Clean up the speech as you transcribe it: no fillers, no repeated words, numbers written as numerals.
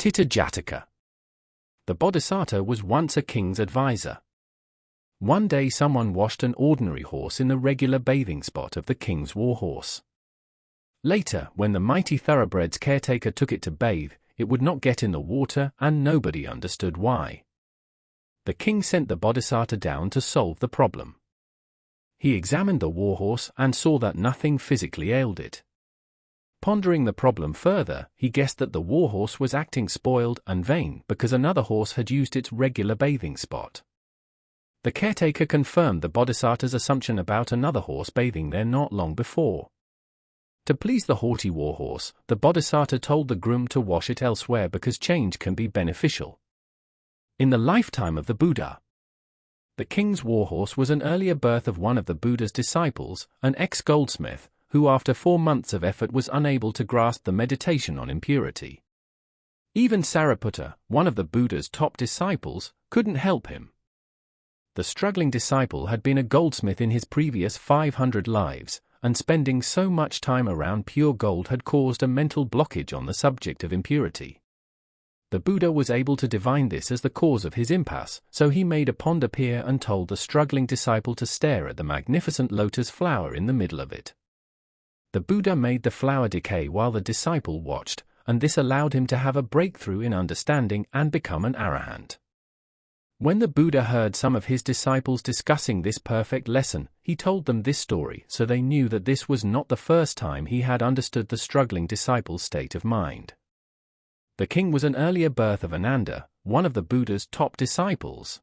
Tittha Jataka. The Bodhisattva was once a king's advisor. One day someone washed an ordinary horse in the regular bathing spot of the king's warhorse. Later, when the mighty thoroughbred's caretaker took it to bathe, it would not get in the water and nobody understood why. The king sent the Bodhisattva down to solve the problem. He examined the warhorse and saw that nothing physically ailed it. Pondering the problem further, he guessed that the warhorse was acting spoiled and vain because another horse had used its regular bathing spot. The caretaker confirmed the Bodhisattva's assumption about another horse bathing there not long before. To please the haughty warhorse, the Bodhisattva told the groom to wash it elsewhere because change can be beneficial. In the lifetime of the Buddha, the king's warhorse was an earlier birth of one of the Buddha's disciples, an ex-goldsmith, who after 4 months of effort was unable to grasp the meditation on impurity. Even Sariputta, one of the Buddha's top disciples, couldn't help him. The struggling disciple had been a goldsmith in his previous 500 lives, and spending so much time around pure gold had caused a mental blockage on the subject of impurity. The Buddha was able to divine this as the cause of his impasse, so he made a pond appear and told the struggling disciple to stare at the magnificent lotus flower in the middle of it. The Buddha made the flower decay while the disciple watched, and this allowed him to have a breakthrough in understanding and become an arahant. When the Buddha heard some of his disciples discussing this perfect lesson, he told them this story so they knew that this was not the first time he had understood the struggling disciple's state of mind. The king was an earlier birth of Ananda, one of the Buddha's top disciples.